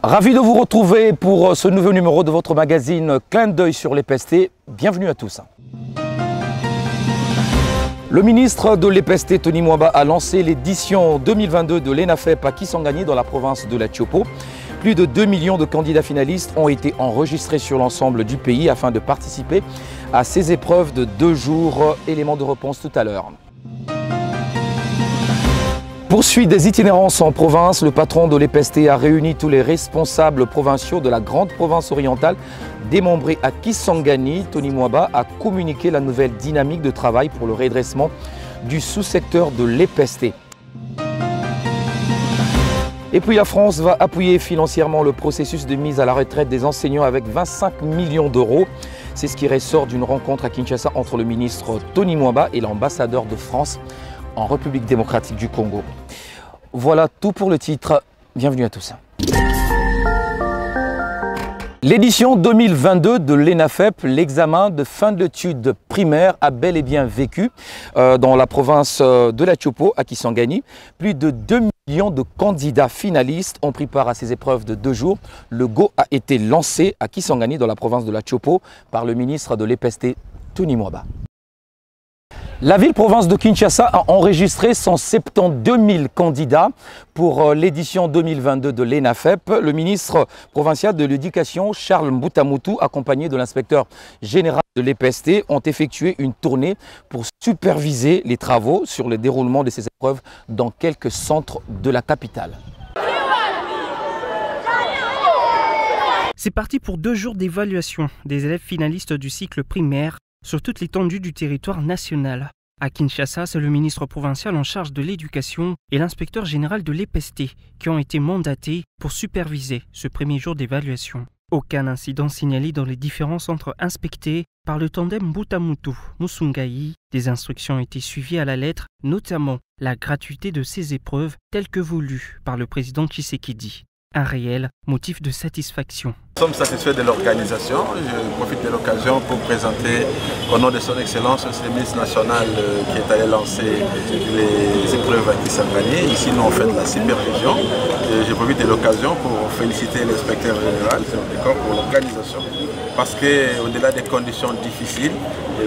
Ravi de vous retrouver pour ce nouveau numéro de votre magazine Clin d'œil sur l'EPST. Bienvenue à tous. Le ministre de l'EPST, Tony Mwaba, a lancé l'édition 2022 de l'ENAFEP à Kisangani dans la province de la Tchopo. Plus de 2 millions de candidats finalistes ont été enregistrés sur l'ensemble du pays afin de participer à ces épreuves de 2 jours. Éléments de réponse tout à l'heure. Poursuite des itinérances en province, le patron de l'EPST a réuni tous les responsables provinciaux de la grande province orientale démembrée à Kisangani. Tony Mwaba a communiqué la nouvelle dynamique de travail pour le redressement du sous-secteur de l'EPST. Et puis la France va appuyer financièrement le processus de mise à la retraite des enseignants avec 25 millions d'euros. C'est ce qui ressort d'une rencontre à Kinshasa entre le ministre Tony Mwaba et l'ambassadeur de France en République démocratique du Congo. Voilà tout pour le titre. Bienvenue à tous. L'édition 2022 de l'ENAFEP, l'examen de fin d'études primaires, a bel et bien vécu dans la province de la Tchopo, à Kisangani. Plus de 2 millions de candidats finalistes ont pris part à ces épreuves de 2 jours. Le go a été lancé à Kisangani, dans la province de la Tchopo, par le ministre de l'EPST, Tony Mwaba. La ville-province de Kinshasa a enregistré 172 000 candidats pour l'édition 2022 de l'ENAFEP. Le ministre provincial de l'Éducation, Charles Mboutamoutou, accompagné de l'inspecteur général de l'EPST, ont effectué une tournée pour superviser les travaux sur le déroulement de ces épreuves dans quelques centres de la capitale. C'est parti pour 2 jours d'évaluation des élèves finalistes du cycle primaire sur toute l'étendue du territoire national. À Kinshasa, c'est le ministre provincial en charge de l'éducation et l'inspecteur général de l'EPST qui ont été mandatés pour superviser ce premier jour d'évaluation. Aucun incident signalé dans les différents centres inspectés par le tandem Mboutamoutou-Musungai. Des instructions ont été suivies à la lettre, notamment la gratuité de ces épreuves telles que voulues par le président Tshisekedi. Un réel motif de satisfaction. Nous sommes satisfaits de l'organisation. Je profite de l'occasion pour présenter au nom de son Excellence le ministre national qui est allé lancer les épreuves à Kisangani. Ici, nous on fait de la supervision. Et je profite de l'occasion pour féliciter l'inspecteur général pour l'organisation. Parce qu'au-delà des conditions difficiles,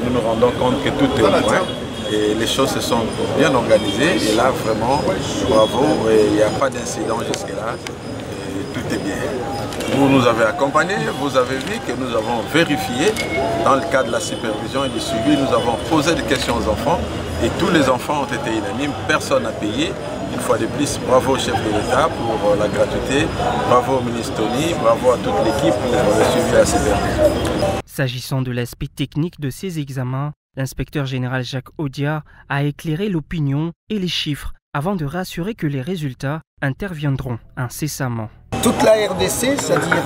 nous nous rendons compte que tout est au point. Et les choses se sont bien organisées. Et là, vraiment, bravo. Il n'y a pas d'incident jusque-là. Tout est bien. Vous nous avez accompagnés, vous avez vu que nous avons vérifié dans le cadre de la supervision et du suivi, nous avons posé des questions aux enfants et tous les enfants ont été unanimes, personne n'a payé. Une fois de plus, bravo au chef de l'État pour la gratuité, bravo au ministre Tony, bravo à toute l'équipe pour le suivi et la supervision. S'agissant de l'aspect technique de ces examens, l'inspecteur général Jacques Odia a éclairé l'opinion et les chiffres avant de rassurer que les résultats interviendront incessamment. Toute la RDC, c'est-à-dire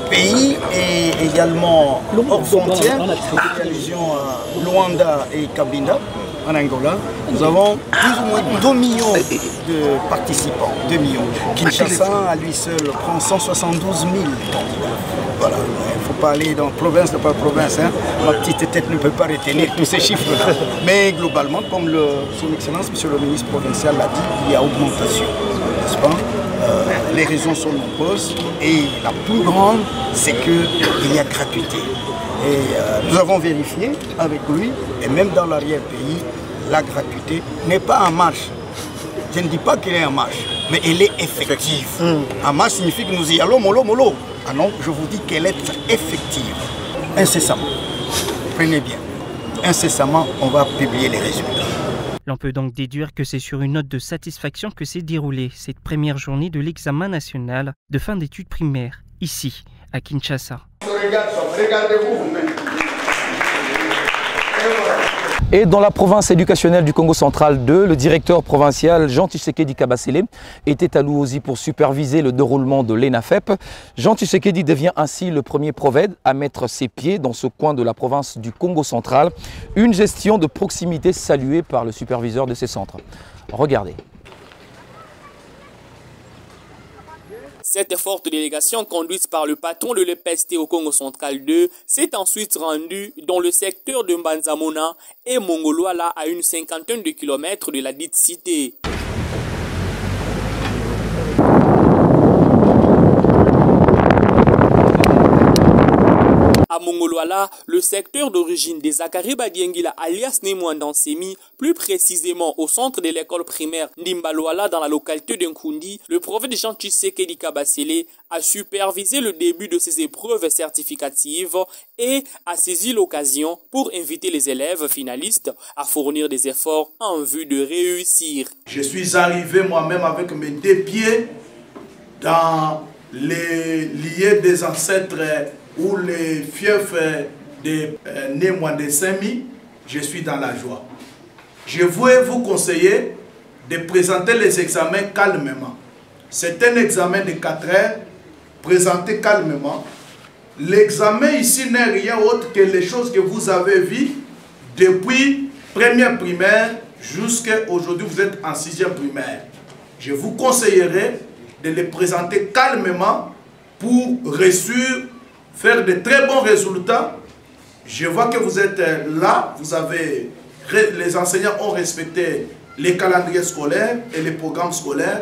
pays et également hors frontières, avec allusion à Luanda et Cabinda, en Angola, nous avons plus ou moins 2 millions de participants. 2 millions. Kinshasa, à lui seul, prend 172 000 candidats. Voilà, il ne faut pas aller dans province par province. Hein. Ma petite tête ne peut pas retenir tous ces chiffres-là. Mais globalement, comme son Excellence, Monsieur le ministre provincial l'a dit, il y a augmentation, n'est-ce pas? Les raisons sont nombreuses et la plus grande, c'est qu'il y a gratuité. Et nous avons vérifié avec lui, et même dans l'arrière-pays, la gratuité n'est pas en marche. Je ne dis pas qu'elle est en marche, mais elle est effective. En marche signifie que nous y allons mollo mollo. Ah non, je vous dis qu'elle est effective. Incessamment. Prenez bien. Incessamment, on va publier les résultats. L'on peut donc déduire que c'est sur une note de satisfaction que s'est déroulée cette première journée de l'examen national de fin d'études primaires, ici, à Kinshasa. Et dans la province éducationnelle du Congo central 2, le directeur provincial Jean Tshisekedi Kabasele était à Louosi pour superviser le déroulement de l'ENAFEP. Jean Tshisekedi devient ainsi le premier provède à mettre ses pieds dans ce coin de la province du Congo central. Une gestion de proximité saluée par le superviseur de ces centres. Regardez. Cette forte délégation conduite par le patron de l'EPST au Congo central 2 s'est ensuite rendue dans le secteur de Mbanzamona et Mongolwala à une 50aine de kilomètres de la dite cité. Mongolwala, le secteur d'origine des Zakari Badiengila alias Nemouandansemi, plus précisément au centre de l'école primaire Ndimbalwala dans la localité d'Nkundi, le prophète Jean Tshisekedi Kabasele a supervisé le début de ces épreuves certificatives et a saisi l'occasion pour inviter les élèves finalistes à fournir des efforts en vue de réussir. Je suis arrivé moi-même avec mes 2 pieds dans les lieux des ancêtres ou les fiefs de Nemouandansemi. Je suis dans la joie. Je voulais vous conseiller de présenter les examens calmement. C'est un examen de 4 heures, présenté calmement. L'examen ici n'est rien autre que les choses que vous avez vues depuis première primaire jusqu'à aujourd'hui, vous êtes en 6e primaire. Je vous conseillerais de les présenter calmement pour réussir, faire de très bons résultats. Je vois que vous êtes là, les enseignants ont respecté les calendriers scolaires et les programmes scolaires.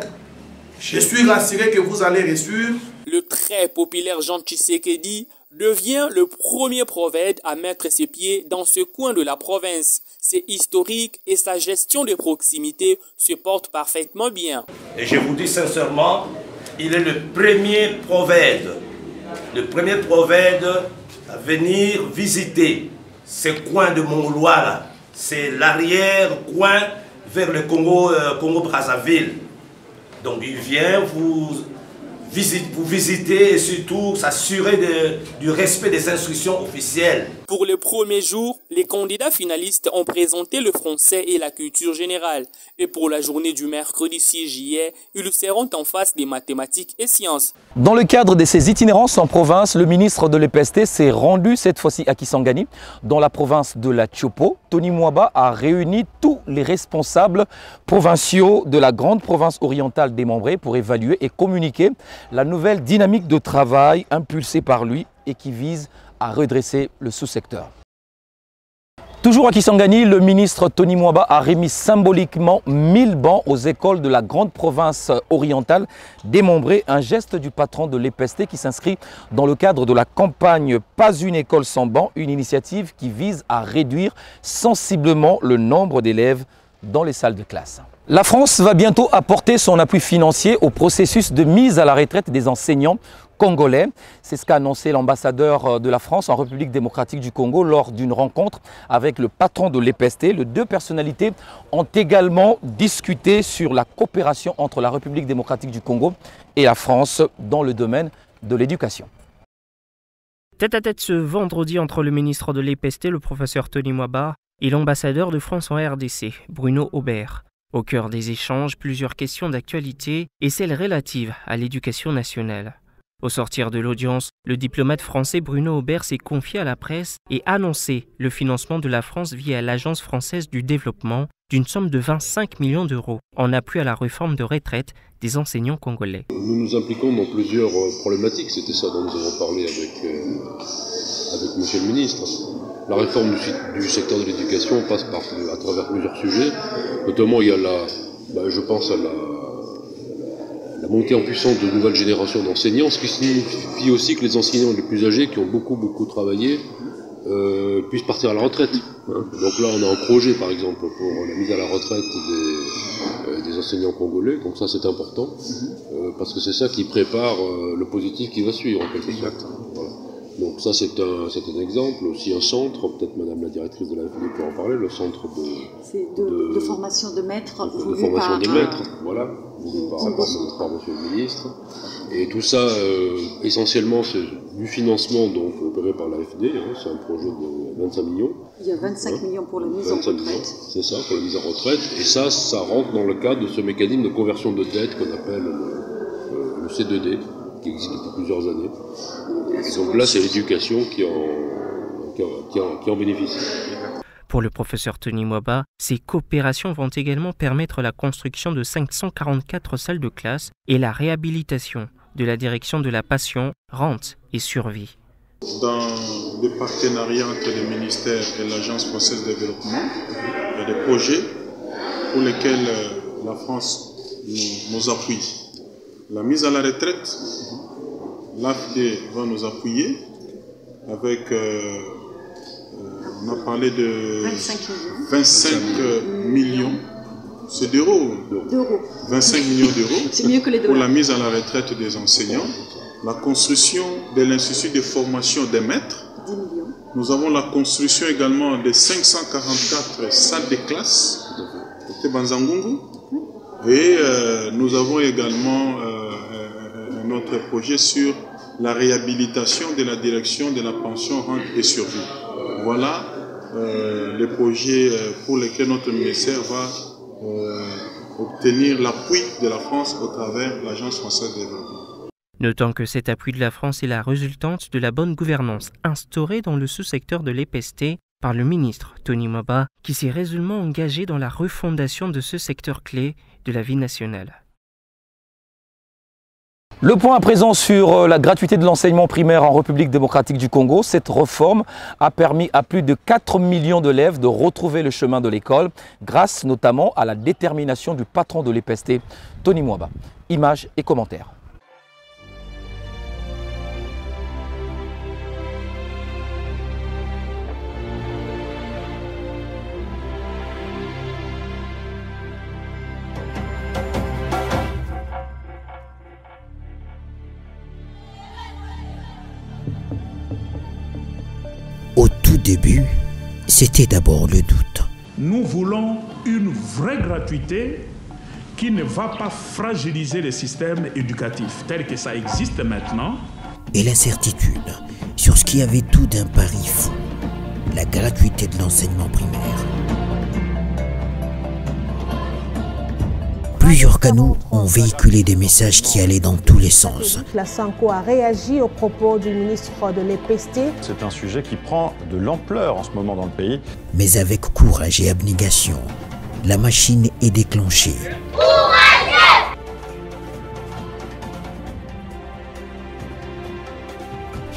Je suis rassuré que vous allez réussir. Le très populaire Jean Tshisekedi devient le premier prophète à mettre ses pieds dans ce coin de la province. C'est historique et sa gestion de proximité se porte parfaitement bien. Et je vous dis sincèrement, il est le premier prophète à venir visiter ce coin de Mongolwala. C'est l'arrière-coin vers le Congo-Brazzaville. Donc il vient vous visiter et surtout s'assurer du respect des instructions officielles. Pour le premier jour, les candidats finalistes ont présenté le français et la culture générale. Et pour la journée du mercredi 6 juillet, ils seront en face des mathématiques et sciences. Dans le cadre de ses itinérances en province, le ministre de l'EPST s'est rendu cette fois-ci à Kisangani, dans la province de la Tchopo. Tony Mwaba a réuni tous les responsables provinciaux de la grande province orientale démembrée pour évaluer et communiquer la nouvelle dynamique de travail impulsée par lui et qui vise à redresser le sous-secteur. Toujours à Kisangani, le ministre Tony Mwaba a remis symboliquement 1000 bancs aux écoles de la grande province orientale démembrée, un geste du patron de l'EPST qui s'inscrit dans le cadre de la campagne Pas une école sans bancs, une initiative qui vise à réduire sensiblement le nombre d'élèves dans les salles de classe. La France va bientôt apporter son appui financier au processus de mise à la retraite des enseignants congolais. C'est ce qu'a annoncé l'ambassadeur de la France en République démocratique du Congo lors d'une rencontre avec le patron de l'EPST. Les 2 personnalités ont également discuté sur la coopération entre la République démocratique du Congo et la France dans le domaine de l'éducation. Tête-à-tête ce vendredi entre le ministre de l'EPST, le professeur Tony Mwaba, et l'ambassadeur de France en RDC, Bruno Aubert. Au cœur des échanges, plusieurs questions d'actualité et celles relatives à l'éducation nationale. Au sortir de l'audience, le diplomate français Bruno Aubert s'est confié à la presse et annoncé le financement de la France via l'Agence française du développement d'une somme de 25 millions d'euros en appui à la réforme de retraite des enseignants congolais. Nous nous impliquons dans plusieurs problématiques, c'était ça dont nous avons parlé avec monsieur le ministre. La réforme du secteur de l'éducation passe à travers plusieurs sujets, notamment il y a je pense à la montée en puissance de nouvelles générations d'enseignants, ce qui signifie aussi que les enseignants les plus âgés qui ont beaucoup travaillé puissent partir à la retraite. Donc là on a un projet par exemple pour la mise à la retraite des enseignants congolais, donc ça c'est important, parce que c'est ça qui prépare le positif qui va suivre en quelque sorte. Voilà. Donc ça c'est un exemple, aussi un centre, peut-être madame la directrice de la FD peut en parler, le centre de formation de maîtres, de formation des maîtres, voilà, voulu par monsieur le ministre. Et tout ça, essentiellement, c'est du financement donc opéré par la FD, c'est un projet de 25 millions. Il y a 25 millions pour la mise en retraite. C'est ça, pour la mise en retraite. Et ça rentre dans le cadre de ce mécanisme de conversion de dette qu'on appelle le C2D, qui existe depuis plusieurs années. Et donc là, c'est l'éducation qui en bénéficie. Pour le professeur Tony Mwaba, ces coopérations vont également permettre la construction de 544 salles de classe et la réhabilitation de la direction de la passion, rente et survie. Dans le partenariat entre le ministère et l'Agence française de développement, il y a des projets pour lesquels la France nous appuie. La mise à la retraite, l'AFD va nous appuyer. avec, on a parlé de 25 millions, c'est d'euros, 25 millions d'euros pour la mise à la retraite des enseignants, la construction de l'Institut de formation des maîtres. Nous avons la construction également de 544 salles de classe au Tebanzangungu. Et nous avons également un autre projet sur la réhabilitation de la direction de la pension, rente et survie. Voilà les projets pour lesquels notre ministère va obtenir l'appui de la France au travers de l'Agence française de développement. Notons que cet appui de la France est la résultante de la bonne gouvernance instaurée dans le sous-secteur de l'EPST par le ministre Tony Maba, qui s'est résolument engagé dans la refondation de ce secteur clé de la vie nationale. Le point à présent sur la gratuité de l'enseignement primaire en République démocratique du Congo. Cette réforme a permis à plus de 4 millions d'élèves de retrouver le chemin de l'école, grâce notamment à la détermination du patron de l'EPST, Tony Maba. Images et commentaires. Au tout début, c'était d'abord le doute. Nous voulons une vraie gratuité qui ne va pas fragiliser le système éducatif tel que ça existe maintenant. Et l'incertitude sur ce qui avait tout d'un pari fou, la gratuité de l'enseignement primaire. Plusieurs canaux ont véhiculé des messages qui allaient dans tous les sens. La Sanko a réagi aux propos du ministre de l'EPST. C'est un sujet qui prend de l'ampleur en ce moment dans le pays. Mais avec courage et abnégation, la machine est déclenchée.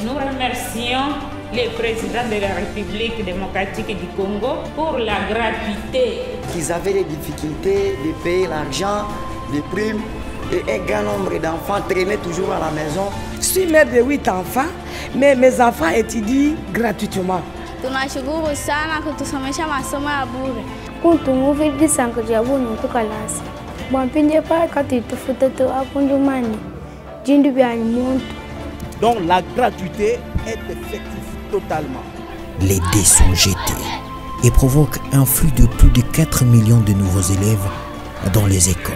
Nous remercions le président de la République démocratique du Congo pour la gratuité. Ils avaient des difficultés de payer l'argent, les primes, et un grand nombre d'enfants traînaient toujours à la maison. Je suis mère de 8 enfants, mais mes enfants étudient gratuitement. Tunashukuru sana kutusomesha masomo ya bure. Kuntumuvidi sankajabuni tukalasi. Bwampinde pa katitufuta tu apundumani. Jindu byani muntu. Donc la gratuité est effective totalement. Les dés sont jetés et provoquent un flux de plus de 4 millions de nouveaux élèves dans les écoles.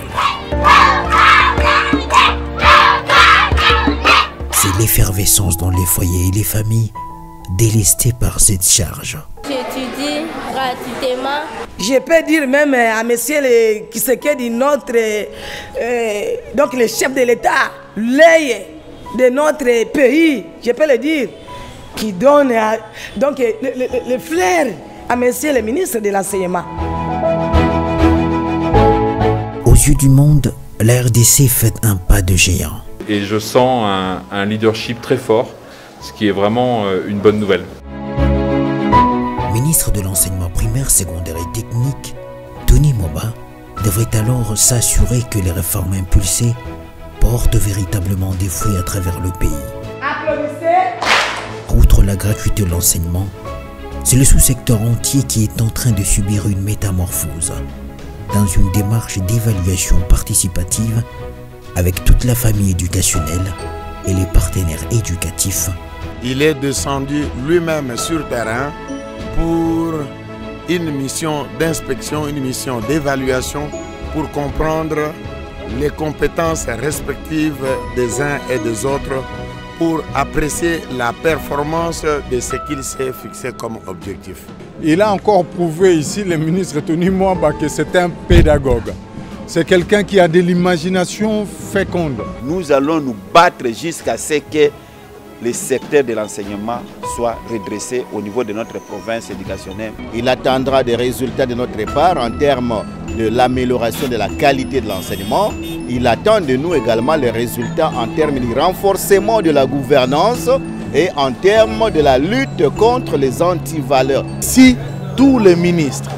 C'est l'effervescence dans les foyers et les familles délestées par cette charge. J'étudie gratuitement. Je peux dire même à monsieur Tshisekedi, notre donc le chef de l'État, l'œil de notre pays, je peux le dire, qui donne donc le flair à monsieur le ministre de l'enseignement. Aux yeux du monde, la RDC fait un pas de géant. Et je sens un leadership très fort, ce qui est vraiment une bonne nouvelle. Ministre de l'enseignement primaire, secondaire et technique, Tony Maba devrait alors s'assurer que les réformes impulsées portent véritablement des fruits à travers le pays. Applaudissez. Outre la gratuité de l'enseignement, c'est le sous-secteur entier qui est en train de subir une métamorphose dans une démarche d'évaluation participative avec toute la famille éducationnelle et les partenaires éducatifs. Il est descendu lui-même sur terrain pour une mission d'inspection, une mission d'évaluation pour comprendre les compétences respectives des uns et des autres pour apprécier la performance de ce qu'il s'est fixé comme objectif. Il a encore prouvé ici, le ministre Tony Maba, que c'est un pédagogue. C'est quelqu'un qui a de l'imagination féconde. Nous allons nous battre jusqu'à ce que le secteur de l'enseignement soit redressé au niveau de notre province éducationnelle. Il attendra des résultats de notre part en termes de l'amélioration de la qualité de l'enseignement. Il attend de nous également les résultats en termes du renforcement de la gouvernance et en termes de la lutte contre les antivaleurs. Si tous les ministres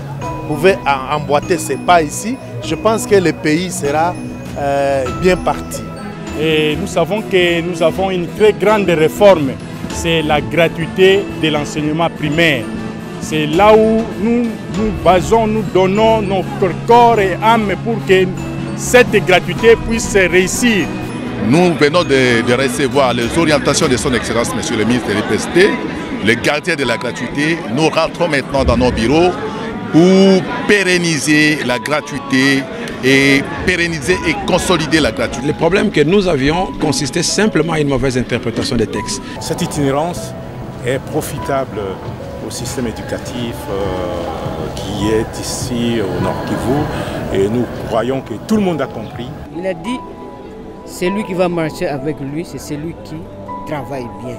pouvaient emboîter ces pas ici, je pense que le pays sera bien parti. Et nous savons que nous avons une très grande réforme c'est la gratuité de l'enseignement primaire. C'est là où nous donnons notre corps et âme pour que cette gratuité puisse réussir. Nous venons de recevoir les orientations de son Excellence, Monsieur le ministre de l'EPST, le gardien de la gratuité. Nous rentrons maintenant dans nos bureaux pour pérenniser la gratuité et pérenniser et consolider la gratuité. Le problème que nous avions consistait simplement à une mauvaise interprétation des textes. Cette itinérance est profitable au système éducatif qui est ici au Nord Kivu et nous croyons que tout le monde a compris. Il a dit, c'est lui qui va marcher avec lui, c'est celui qui travaille bien.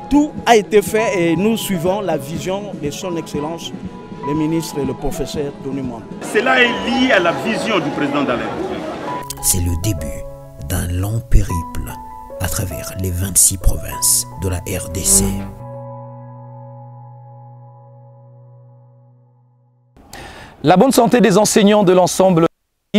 Tout a été fait et nous suivons la vision de son Excellence, le ministre et le professeur Tony Mwamba. Cela est lié à la vision du président de la République. C'est le début d'un long périple à travers les 26 provinces de la RDC. La bonne santé des enseignants de l'ensemble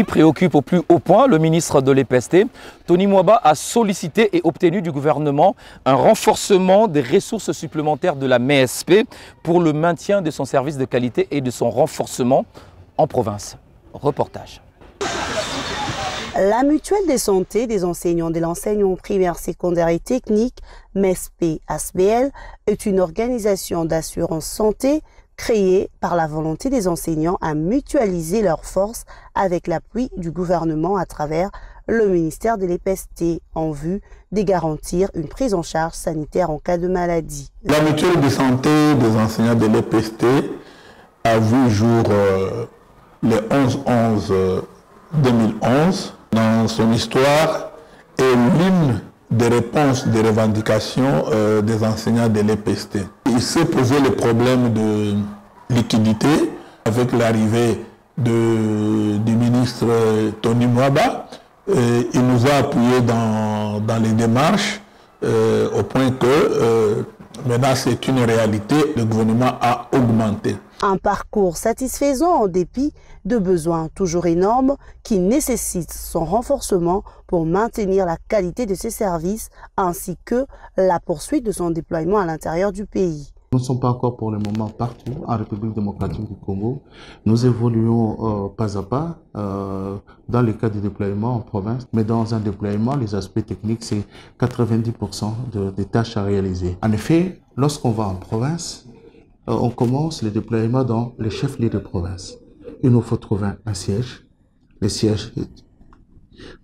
préoccupe au plus haut point le ministre de l'EPST. Tony Mwamba a sollicité et obtenu du gouvernement un renforcement des ressources supplémentaires de la MESP pour le maintien de son service de qualité et de son renforcement en province. Reportage. La mutuelle de santé des enseignants de l'enseignement primaire, secondaire et technique, MESP-ASBL, est une organisation d'assurance santé créée par la volonté des enseignants à mutualiser leurs forces avec l'appui du gouvernement à travers le ministère de l'EPST en vue de garantir une prise en charge sanitaire en cas de maladie. La mutuelle de santé des enseignants de l'EPST a vu jour le 11-11-2011. Dans son histoire, est l'une des réponses des revendications des enseignants de l'EPST. Il s'est posé le problème de liquidité avec l'arrivée du ministre Tony Mwamba. Il nous a appuyés dans les démarches au point que maintenant c'est une réalité, le gouvernement a augmenté. Un parcours satisfaisant en dépit de besoins toujours énormes qui nécessitent son renforcement pour maintenir la qualité de ses services ainsi que la poursuite de son déploiement à l'intérieur du pays. Nous ne sommes pas encore pour le moment partout en République démocratique du Congo. Nous évoluons pas à pas dans le cas du déploiement en province, mais dans un déploiement, les aspects techniques, c'est 90% des tâches à réaliser. En effet, lorsqu'on va en province, on commence le déploiement dans les chefs-lieux de province. Il nous faut trouver un siège, les sièges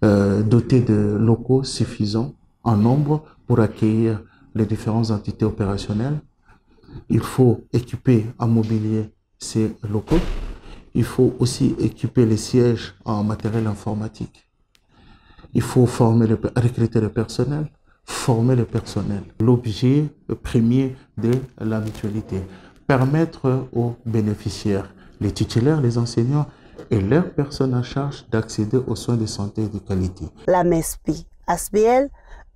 dotés de locaux suffisants en nombre pour accueillir les différentes entités opérationnelles. Il faut équiper en mobilier ces locaux. Il faut aussi équiper les sièges en matériel informatique. Il faut recruter le personnel, former le personnel. L'objet premier de la mutualité, permettre aux bénéficiaires, les titulaires, les enseignants et leurs personnes en charge d'accéder aux soins de santé de qualité. La MESP-ASBL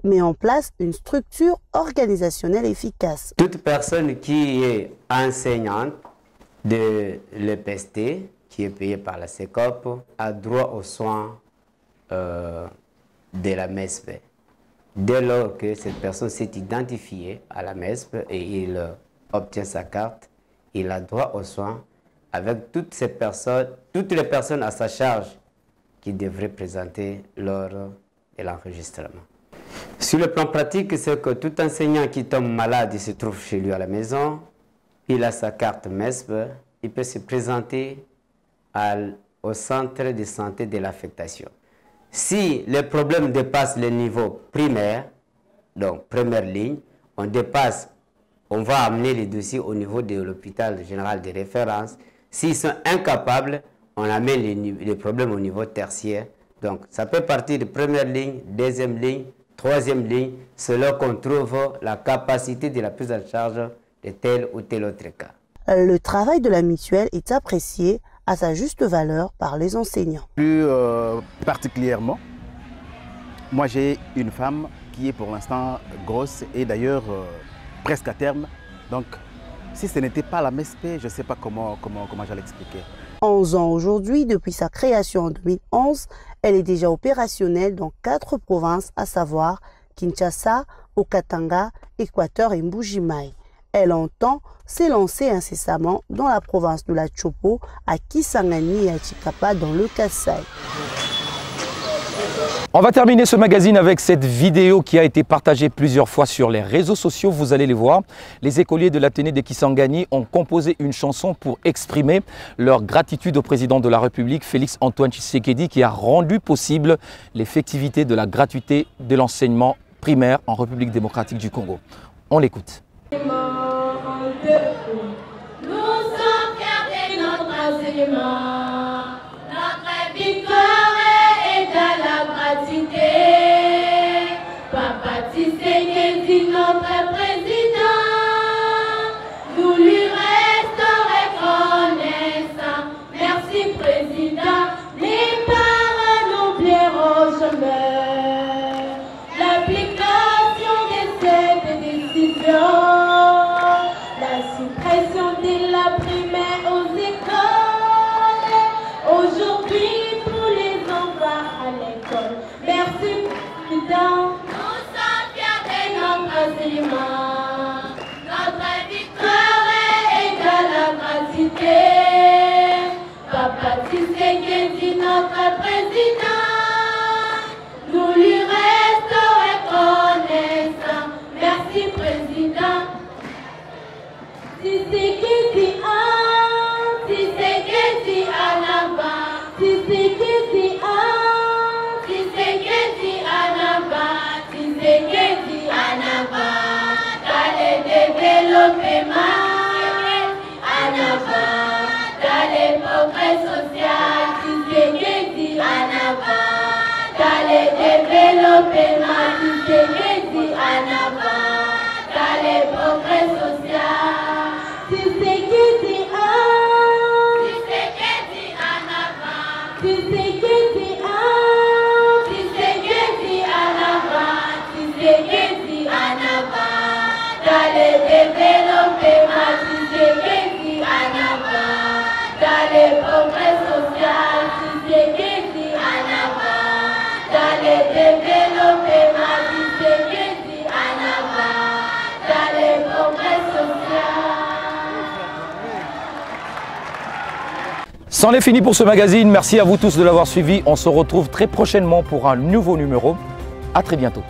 met en place une structure organisationnelle efficace. Toute personne qui est enseignante de l'EPST, qui est payée par la SECOP, a droit aux soins de la MESP. Dès lors que cette personne s'est identifiée à la MESP et il obtient sa carte, il a droit aux soins avec toutes les personnes à sa charge qui devraient présenter lors de l'enregistrement. Sur le plan pratique, c'est que tout enseignant qui tombe malade, il se trouve chez lui à la maison, il a sa carte MESP, il peut se présenter au centre de santé de l'affectation. Si le problème dépasse le niveau primaire, donc première ligne, on va amener les dossiers au niveau de l'hôpital général de référence. S'ils sont incapables, on amène les problèmes au niveau tertiaire. Donc ça peut partir de première ligne, deuxième ligne, troisième ligne, selon qu'on trouve la capacité de la prise en charge de tel ou tel autre cas. Le travail de la mutuelle est apprécié à sa juste valeur par les enseignants. Plus particulièrement, moi j'ai une femme qui est pour l'instant grosse et d'ailleurs presque à terme. Donc si ce n'était pas la MESP, je ne sais pas comment j'allais expliquer. 11 ans aujourd'hui, depuis sa création en 2011, elle est déjà opérationnelle dans 4 provinces, à savoir Kinshasa, Okatanga Équateur et Mbujimaï. Elle entend s'élancer incessamment dans la province de la Chopo, à Kisangani et à Chikapa dans le Kasaï. On va terminer ce magazine avec cette vidéo qui a été partagée plusieurs fois sur les réseaux sociaux. Vous allez les voir. Les écoliers de l'Athénée de Kisangani ont composé une chanson pour exprimer leur gratitude au président de la République, Félix Antoine Tshisekedi, qui a rendu possible l'effectivité de la gratuité de l'enseignement primaire en République démocratique du Congo. On l'écoute. Nous sommes fiers de notre enseignement. Notre victoire est à la gratuité. Papa Tshisekedi, notre président, nous lui restons reconnaissants. Merci président, les parents n'oublieront jamais l'application de cette décision. La suppression de la primaire aux écoles, aujourd'hui pour les enfants à l'école. Merci président. Nous sommes fiers de notre enseignement. Notre victoire est à la gratuité. Papa Tshisekedi, notre président, nous lui restons reconnaissants. Merci président. Tshisekedi en avant, Tshisekedi en avant, Tshisekedi en avant, dans le développement, en avant, dans le progrès social, Tshisekedi en avant, dans le développement, Tshisekedi en avant, dans le progrès social. Tshisekedi en avant, Tshisekedi en avant, Tshisekedi en avant, dans le développement, Tshisekedi en avant, dans le progrès social, Tshisekedi en avant, dans le développement, Tshisekedi en avant, dans le progrès social. C'en est fini pour ce magazine. Merci à vous tous de l'avoir suivi. On se retrouve très prochainement pour un nouveau numéro. À très bientôt.